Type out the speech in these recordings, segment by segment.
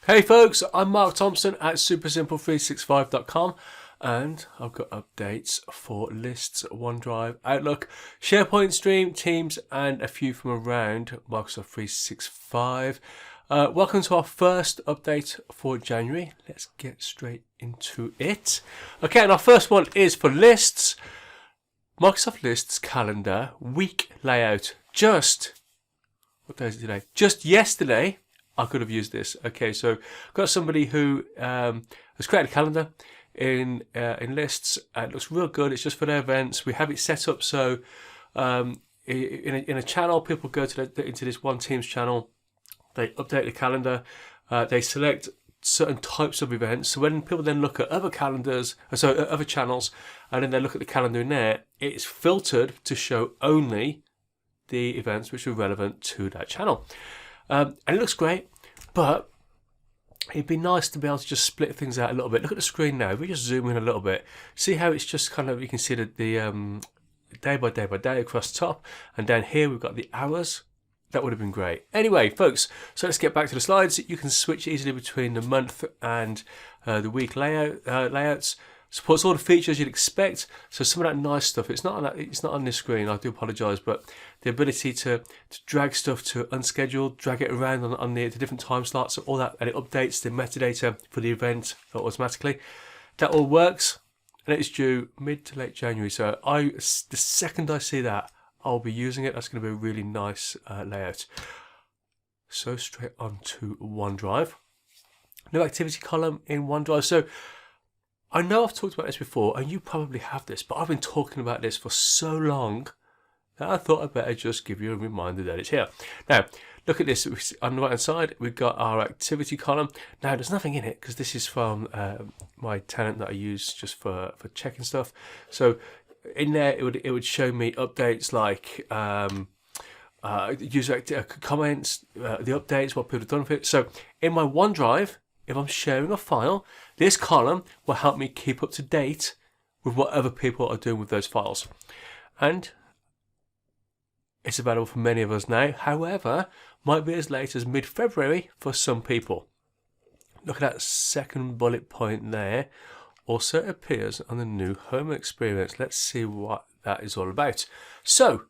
Hey folks, I'm Mark Thompson at supersimple365.com and I've got updates for lists, OneDrive, Outlook, SharePoint, Stream, Teams and a few from around Microsoft 365. Welcome to our first update for January. Let's get straight into it. Okay, and our first one is for lists. Microsoft Lists calendar week layout. What day is it today? Just yesterday I could have used this. Okay, so I've got somebody who has created a calendar in lists. It looks real good. It's just for their events. We have it set up so in a channel, people go to into this one Teams channel. They update the calendar. They select certain types of events. So when people then look at other calendars, other channels, and then they look at the calendar in there, it's filtered to show only the events which are relevant to that channel. And it looks great, but it'd be nice to be able to just split things out a little bit. Look at the screen now. If we just zoom in a little bit, see how it's just kind of, you can see the day by day across the top, and down here we've got the hours. That would have been great. Anyway, folks, so let's get back to the slides. You can switch easily between the month and the week layouts. Supports all the features you'd expect. So some of that nice stuff, it's not on this screen. I do apologise, but the ability to drag stuff to unscheduled, drag it around on the different time slots, all that, and it updates the metadata for the event automatically. That all works, and it is due mid to late January. So the second I see that, I'll be using it. That's going to be a really nice layout. So straight on to OneDrive. New activity column in OneDrive. So I know I've talked about this before, and you probably have this, but I've been talking about this for so long that I thought I'd better just give you a reminder that it's here. Now, look at this. On the right hand side, we've got our activity column. Now, there's nothing in it because this is from my tenant that I use just for checking stuff. So in there, it would show me updates like user comments, the updates, what people have done with it. So in my OneDrive, if I'm sharing a file, this column will help me keep up to date with what other people are doing with those files. And it's available for many of us now. However, might be as late as mid-February for some people. Look at that second bullet point there. Also appears on the new home experience. Let's see what that is all about. So,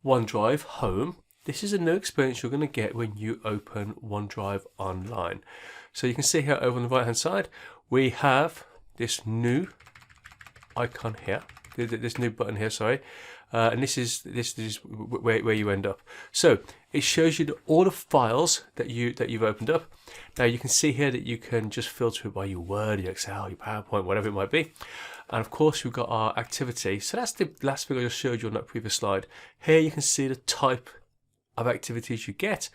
OneDrive Home. This is a new experience you're going to get when you open OneDrive online. So you can see here over on the right hand side, we have this new icon here, this new button here, sorry. And this is where you end up. So it shows you all the files that you've opened up. Now you can see here that you can just filter it by your Word, your Excel, your PowerPoint, whatever it might be. And of course we've got our activity. So that's the last thing I just showed you on that previous slide. Here you can see the type of activities you get.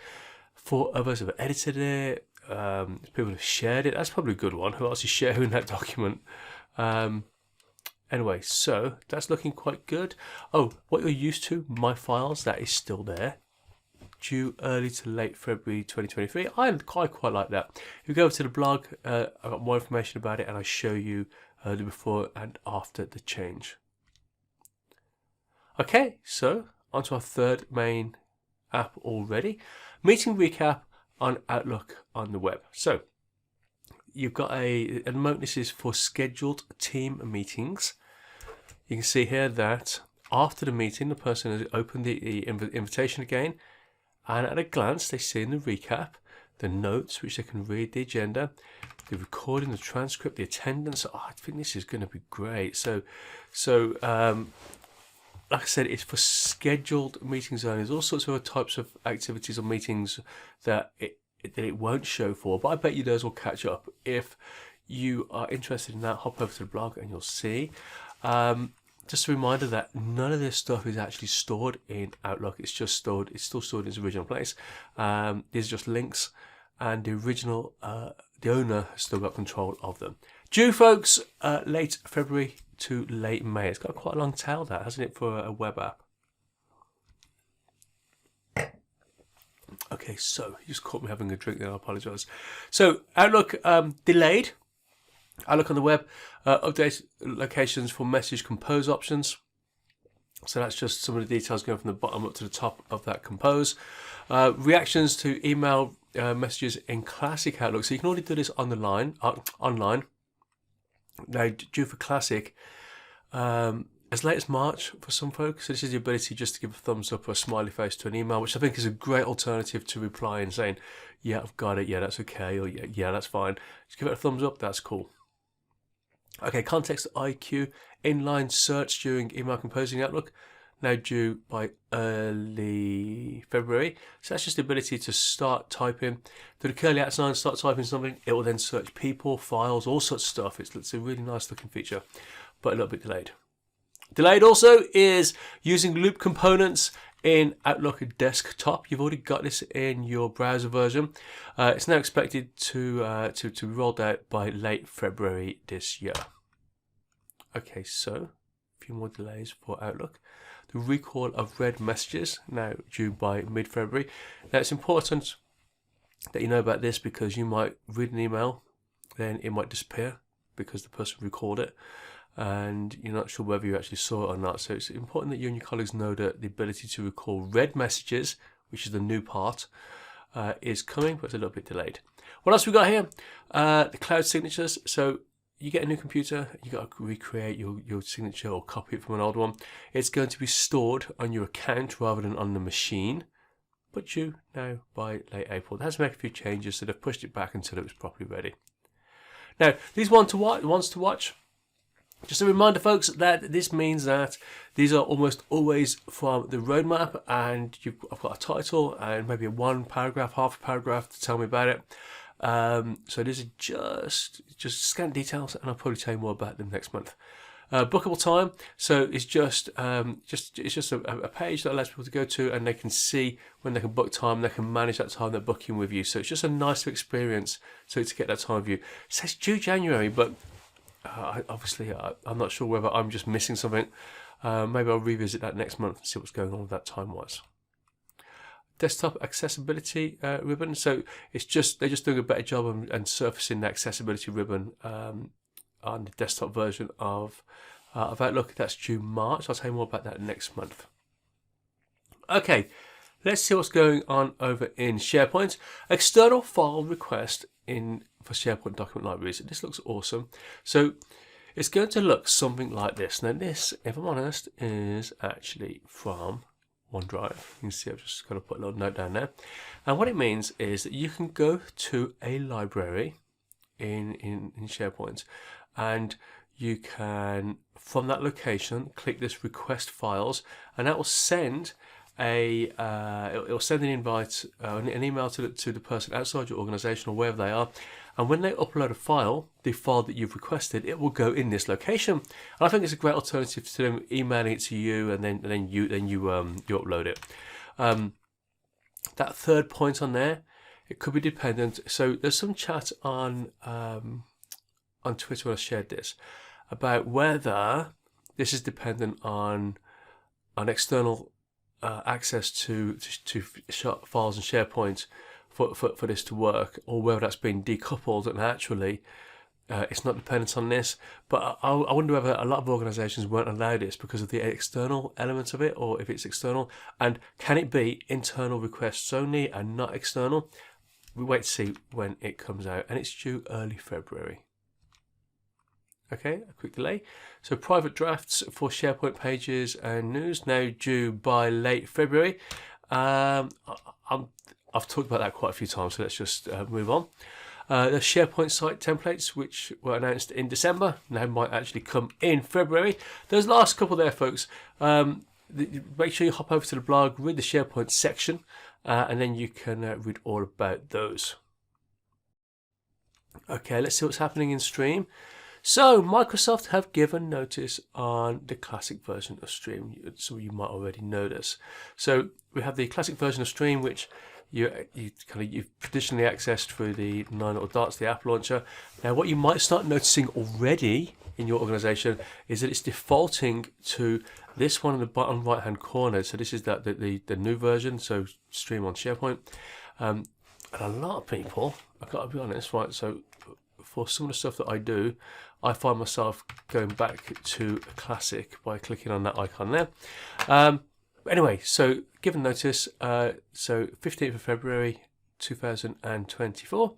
For others who have edited it, people have shared it. That's probably a good one. Who else is sharing that document? Anyway, so that's looking quite good. Oh, what you're used to, My Files, that is still there. Due early to late February 2023. I quite like that. If you go over to the blog, I've got more information about it and I show you the before and after the change. Okay, so onto our third main app already. Meeting recap on Outlook on the web. So you've got at the moment this is for scheduled team meetings. You can see here that after the meeting, the person has opened the invitation again, and at a glance, they see in the recap the notes which they can read, the agenda, the recording, the transcript, the attendance. Oh, I think this is going to be great. So like I said, it's for scheduled meetings only. There's all sorts of other types of activities or meetings that it won't show for, but I bet you those will catch up. If you are interested in that, hop over to the blog and you'll see. Just a reminder that none of this stuff is actually stored in Outlook. It's still stored in its original place. These are just links, and the original, the owner has still got control of them. Due, folks, late February to late May. It's got quite a long tail, that, hasn't it, for a web app? Okay, so you just caught me having a drink there. I apologise. So Outlook delayed. Outlook on the web update locations for message compose options. So that's just some of the details going from the bottom up to the top of that compose. Reactions to email messages in Classic Outlook. So you can already do this on the line, online. Now, due for Classic, as late as March for some folks. So this is the ability just to give a thumbs up or a smiley face to an email, which I think is a great alternative to replying saying, yeah, I've got it, yeah, that's okay, or yeah, that's fine. Just give it a thumbs up, that's cool. Okay, Context IQ, inline search during email composing Outlook, now due by early February. So that's just the ability to start typing, do the curly at sign, start typing something. It will then search people, files, all sorts of stuff. It's a really nice looking feature, but a little bit delayed. Delayed also is using loop components in Outlook Desktop. You've already got this in your browser version. It's now expected to be rolled out by late February this year. Okay, so a few more delays for Outlook. The recall of read messages now due by mid-February. Now it's important that you know about this because you might read an email, then it might disappear because the person recalled it, and you're not sure whether you actually saw it or not. So it's important that you and your colleagues know that the ability to recall read messages, which is the new part, is coming, but it's a little bit delayed. What else we got here? The cloud signatures. So you get a new computer, you got to recreate your signature or copy it from an old one. It's going to be stored on your account rather than on the machine, but due now by late April. It has to make a few changes, so they've pushed it back until it was properly ready. Now, these ones to watch. Just a reminder, folks, that this means that these are almost always from the roadmap, and I've got a title and maybe one paragraph, half a paragraph to tell me about it. So these are just scant details, and I'll probably tell you more about them next month. Bookable time, so it's just a page that allows people to go to, and they can see when they can book time. They can manage that time they're booking with you. So it's just a nice experience. So to get that time with you, it says due January, but obviously I'm not sure whether I'm just missing something. Maybe I'll revisit that next month and see what's going on with that time-wise. Desktop accessibility ribbon. So they're just doing a better job and surfacing the accessibility ribbon on the desktop version of Outlook. That's due March. I'll tell you more about that next month. Okay, let's see what's going on over in SharePoint. External file request for SharePoint document libraries. This looks awesome. So it's going to look something like this. Now this, if I'm honest, is actually from OneDrive. You can see I've just got to put a little note down there. And what it means is that you can go to a library in SharePoint, and you can, from that location, click this request files, and that will send it'll send an invite, an email to the person outside your organization or wherever they are. And when they upload a file, the file that you've requested, it will go in this location. And I think it's a great alternative to them emailing it to you, and then you upload it. That third point on there, it could be dependent. So there's some chat on Twitter when I shared this about whether this is dependent on external access to files in SharePoint for this to work, or whether that's been decoupled and actually it's not dependent on this. But I wonder whether a lot of organizations won't allow this because of the external element of it, or if it's external, and can it be internal requests only and not external? We wait to see when it comes out, and it's due early February. Okay, a quick delay. So private drafts for SharePoint pages and news now due by late February. I've talked about that quite a few times, so let's just move on. The SharePoint site templates, which were announced in December, now might actually come in February. Those last couple there, folks, make sure you hop over to the blog, read the SharePoint section, and then you can read all about those. Okay, let's see what's happening in Stream. So Microsoft have given notice on the classic version of Stream. So you might already know this. So we have the classic version of Stream, which you've traditionally accessed through the 9 little dots, the app launcher. Now, what you might start noticing already in your organization is that it's defaulting to this one in the bottom right hand corner. So this is the new version, so Stream on SharePoint. And a lot of people, I've got to be honest, right? So for some of the stuff that I do, I find myself going back to a classic by clicking on that icon there. Anyway, so given notice, so 15th of February 2024.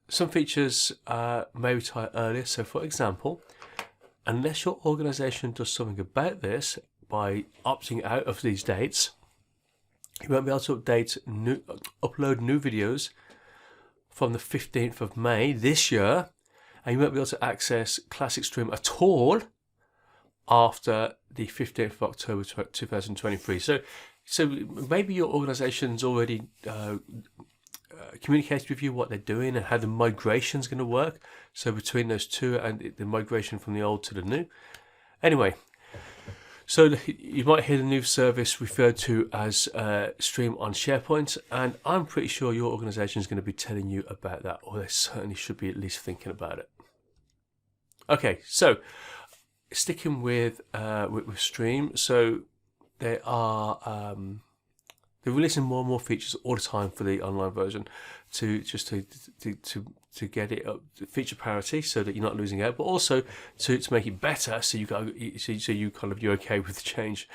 Some features may retire earlier. So, for example, unless your organization does something about this by opting out of these dates, you won't be able to upload new videos from the 15th of May this year, and you won't be able to access Classic Stream at all after the 15th of October 2023. So maybe your organization's already communicated with you what they're doing and how the migration is going to work. So between those two and the migration from the old to the new. Anyway, so you might hear the new service referred to as Stream on SharePoint, and I'm pretty sure your organization is going to be telling you about that, or they certainly should be at least thinking about it. Okay, so sticking with Stream, so they are they're releasing more and more features all the time for the online version to get it up to feature parity, so that you're not losing out, but also to make it better, so you're okay with the change.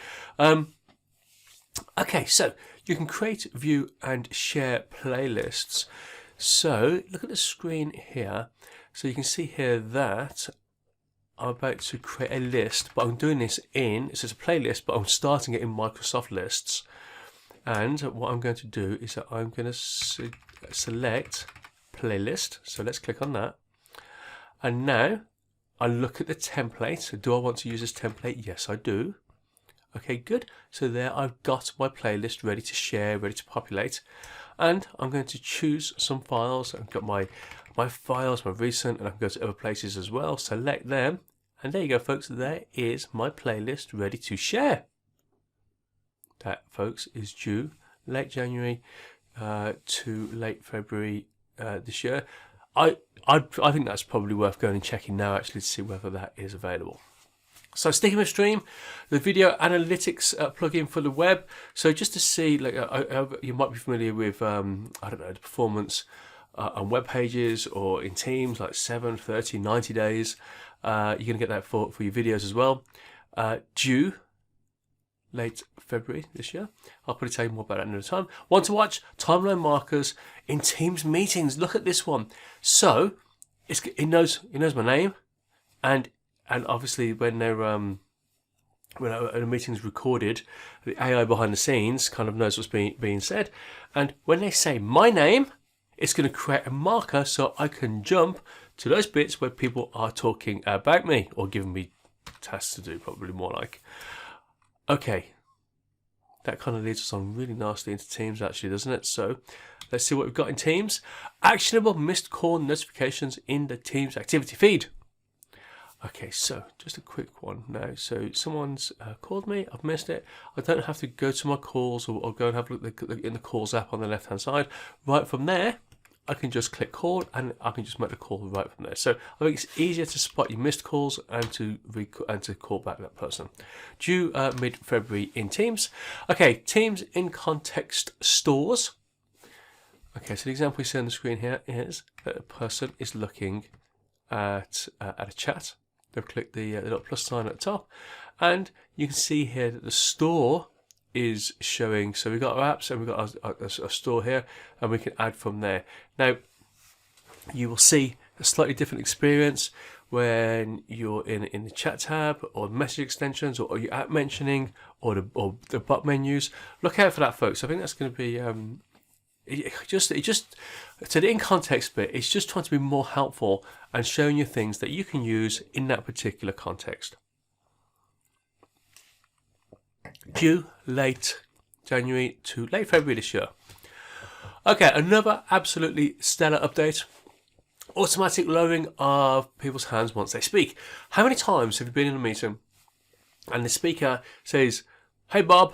Okay, so you can create, view, and share playlists. So look at the screen here. So you can see here that I'm about to create a list, but I'm doing this it's a playlist, but I'm starting it in Microsoft Lists. And what I'm going to do is that I'm going to select playlist. So let's click on that. And now I look at the template. So do I want to use this template? Yes, I do. Okay, good. So there I've got my playlist ready to share, ready to populate. And I'm going to choose some files. I've got my files, my recent, and I can go to other places as well. Select them. And there you go, folks. There is my playlist ready to share. That, folks, is due late January to late February this year. I think that's probably worth going and checking now, actually, to see whether that is available. So sticking with Stream, the video analytics plugin for the web. So just to see, like, you might be familiar with, I don't know, the performance on web pages or in Teams, like 7, 30, 90 days. You're going to get that for your videos as well. Due late February this year. I'll probably tell you more about that another time. Want to watch timeline markers in Teams meetings? Look at this one. So it knows my name, and obviously when a meeting's recorded, the AI behind the scenes kind of knows what's being said, and when they say my name, it's going to create a marker so I can jump to those bits where people are talking about me or giving me tasks to do, probably more like. Okay, that kind of leads us on really nicely into Teams, actually, doesn't it? So let's see what we've got in Teams. Actionable missed call notifications in the Teams activity feed. Okay, so just a quick one now. So someone's called me, I've missed it. I don't have to go to my calls or go and have a look in the calls app on the left-hand side. Right from there, I can just click call and I can just make the call right from there. So I think it's easier to spot your missed calls and to call back that person. Due mid-February in Teams. Okay, Teams in context stores. Okay, so the example we see on the screen here is that a person is looking at a chat. They've clicked the little plus sign at the top, and you can see here that the store is showing. So we've got our apps and we've got a store here, and we can add from there. Now you will see a slightly different experience when you're in the chat tab or message extensions or your app mentioning or the bot menus. Look out for that, folks. I think that's going to be it just to the in context bit. It's just trying to be more helpful and showing you things that you can use in that particular context. Due late January to late February this year. Okay, another absolutely stellar update. Automatic lowering of people's hands once they speak. How many times have you been in a meeting and the speaker says, "Hey Bob,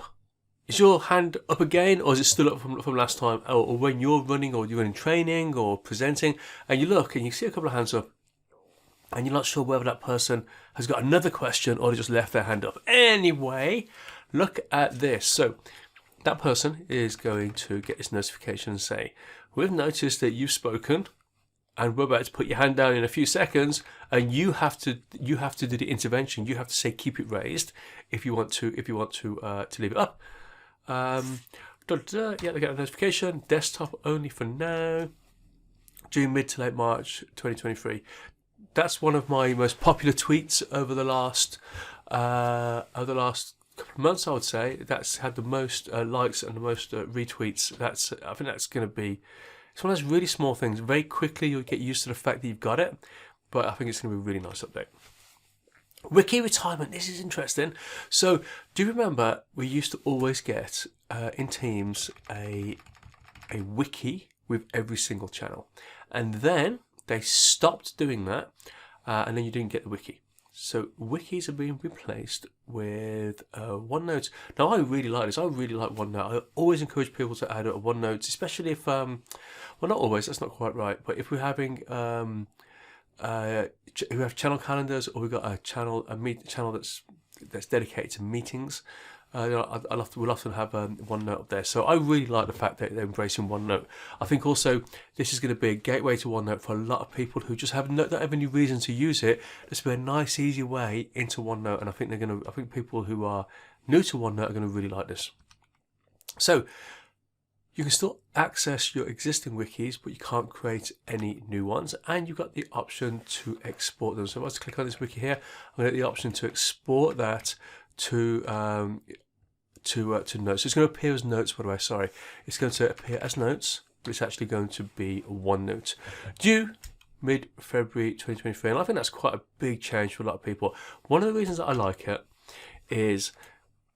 is your hand up again, or is it still up from last time?" Or when you're running or you're in training or presenting and you look and you see a couple of hands up and you're not sure whether that person has got another question or they just left their hand up. Anyway, look at this. So that person is going to get this notification and say, "We've noticed that you've spoken and we're about to put your hand down in a few seconds, and you have to do the intervention. You have to say keep it raised if you want to leave it up. Yeah, they get a notification. Desktop only for now. Due mid to late March 2023. That's one of my most popular tweets over the last couple of months. I would say that's had the most likes and the most retweets. I think that's going to be. It's one of those really small things. Very quickly you'll get used to the fact that you've got it, but I think it's going to be a really nice update. Wiki retirement. This is interesting. So, do you remember we used to always get in Teams a wiki with every single channel, and then they stopped doing that, and then you didn't get the wiki. So wikis are being replaced with OneNote. Now I really like this. I really like OneNote. I always encourage people to add a OneNote, especially if well, not always. That's not quite right. But if we're having we have channel calendars, or we've got a channel that's dedicated to meetings. We'll often have OneNote up there. So I really like the fact that they're embracing OneNote. I think also this is going to be a gateway to OneNote for a lot of people who just don't have any reason to use it. This will be a nice, easy way into OneNote, and I think people who are new to OneNote are going to really like this. So you can still access your existing wikis, but you can't create any new ones, and you've got the option to export them. So if I was to click on this wiki here, I'm going to get the option to export that to notes. So it's going to appear as notes, by the way. Sorry, it's going to appear as notes, but it's actually going to be OneNote. Due mid-February 2023, and I think that's quite a big change for a lot of people. One of the reasons that I like it is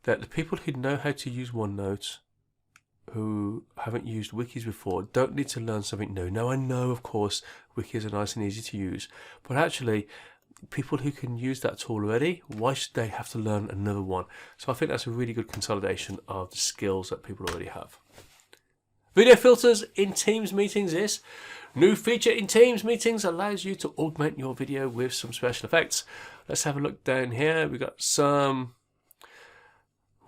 that the people who know how to use OneNote, who haven't used wikis before, don't need to learn something new. Now I know, of course, wikis are nice and easy to use, but actually people who can use that tool already, why should they have to learn another one? So I think that's a really good consolidation of the skills that people already have. Video filters in Teams meetings is new feature in Teams meetings, allows you to augment your video with some special effects. Let's have a look down here. We've got some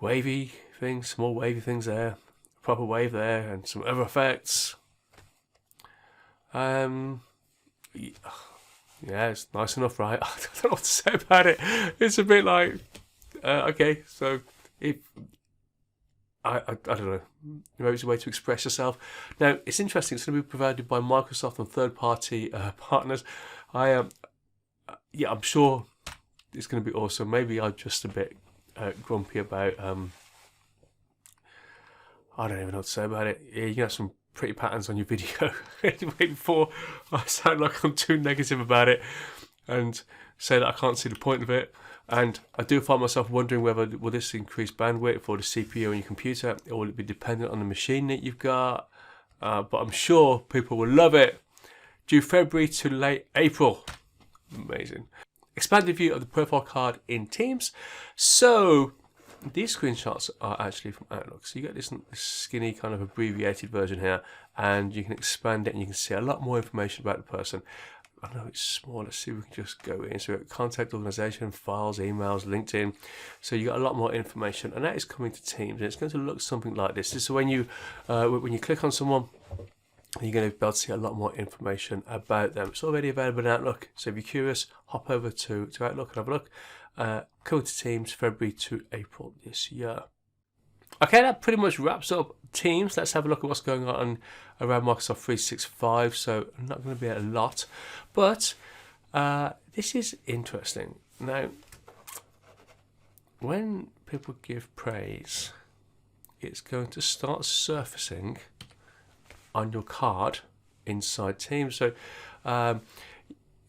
wavy things, small wavy things there, proper wave there, and some other effects. Yeah, it's nice enough, right? I don't know what to say about it. It's a bit like, okay, so if I don't know, maybe it's a way to express yourself. Now, it's interesting. It's going to be provided by Microsoft and third-party partners. I'm sure it's going to be awesome. Maybe I'm just a bit grumpy about. I don't even know what to say about it. Yeah, you can have some pretty patterns on your video. Anyway, before I sound like I'm too negative about it and say that I can't see the point of it. And I do find myself wondering whether will this increase bandwidth for the CPU on your computer, or will it be dependent on the machine that you've got? But I'm sure people will love it. Due February to late April. Amazing. Expanded view of the profile card in Teams. So these screenshots are actually from Outlook. So you get this skinny kind of abbreviated version here, and you can expand it and you can see a lot more information about the person. I know it's small. Let's see if we can just go in. So we've got contact, organisation, files, emails, LinkedIn. So you got a lot more information, and that is coming to Teams, and it's going to look something like this. This is when you click on someone, you're going to be able to see a lot more information about them. It's already available in Outlook. So if you're curious, hop over to Outlook and have a look. Coming to Teams February to April this year. Okay, that pretty much wraps up Teams. Let's have a look at what's going on around Microsoft 365. So I'm not going to be a lot, but this is interesting. Now, when people give praise, it's going to start surfacing on your card inside Teams. So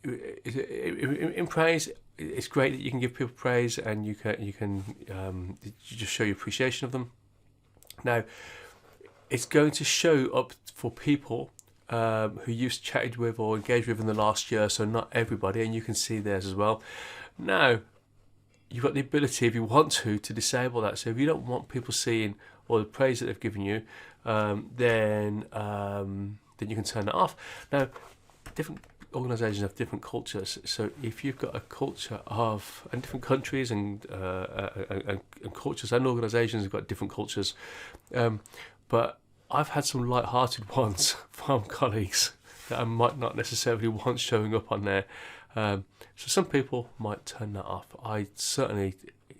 in praise, it's great that you can give people praise and you can just show your appreciation of them. Now, it's going to show up for people who you've chatted with or engaged with in the last year, so not everybody, and you can see theirs as well. Now, you've got the ability, if you want to disable that. So if you don't want people seeing all the praise that they've given you, then you can turn that off. Now, different organisations have different cultures. So if you've got a culture of, and different countries and cultures and organisations have got different cultures, but I've had some light-hearted ones from colleagues that I might not necessarily want showing up on there. So some people might turn that off. I certainly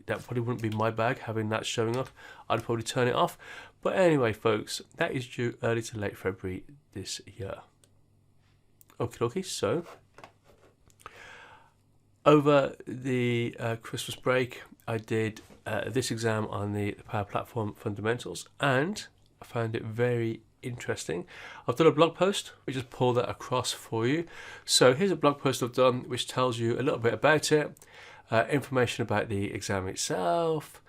that probably wouldn't be my bag having that showing up. I'd probably turn it off. But anyway, folks, that is due early to late February this year. Okay, so over the Christmas break, I did this exam on the Power Platform Fundamentals, and I found it very interesting. I've done a blog post. We just pull that across for you. So here's a blog post I've done which tells you a little bit about it, information about the exam itself,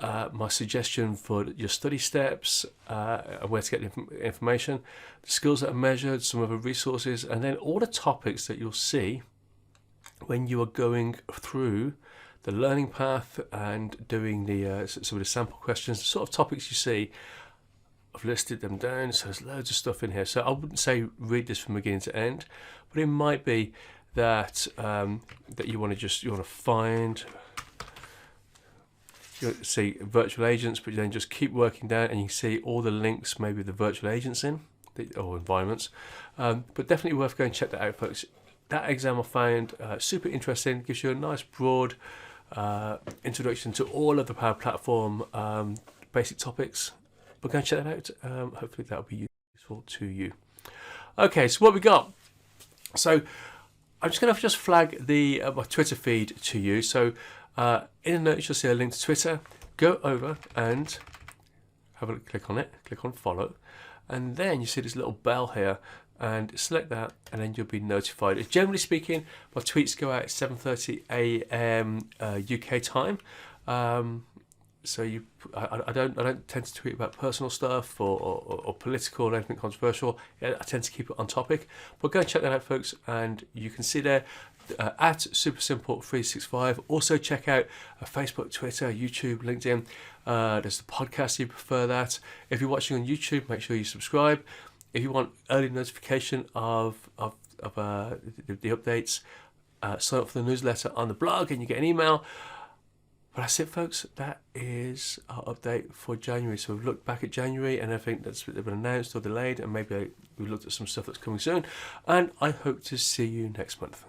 my suggestion for your study steps, where to get the information, the skills that are measured, some of the resources, and then all the topics that you'll see when you are going through the learning path and doing the some of the sample questions, the sort of topics you see. I've listed them down, so there's loads of stuff in here. So I wouldn't say read this from beginning to end, but it might be that that you want to find, see virtual agents, but you then just keep working down and you see all the links, maybe the virtual agents in or environments. But definitely worth going and check that out, folks. That exam I found super interesting. Gives you a nice broad introduction to all of the Power Platform basic topics. But go and check that out. Hopefully that'll be useful to you. Okay, so what we got? So I'm just going to flag the my Twitter feed to you. So in the notes you'll see a link to Twitter. Go over and have a look, click on it. Click on follow, and then you see this little bell here. And select that, and then you'll be notified. Generally speaking, my tweets go out at 7:30 a.m. UK time. So I don't tend to tweet about personal stuff or political or anything controversial. I tend to keep it on topic. But go and check that out, folks, and you can see there at SuperSimple365. Also check out Facebook, Twitter, YouTube, LinkedIn. There's the podcast if you prefer that. If you're watching on YouTube, make sure you subscribe. If you want early notification of the updates, sign up for the newsletter on the blog and you get an email. But that's it, folks. That is our update for January. So we've looked back at January and everything that's been announced or delayed, and maybe we've looked at some stuff that's coming soon. And I hope to see you next month.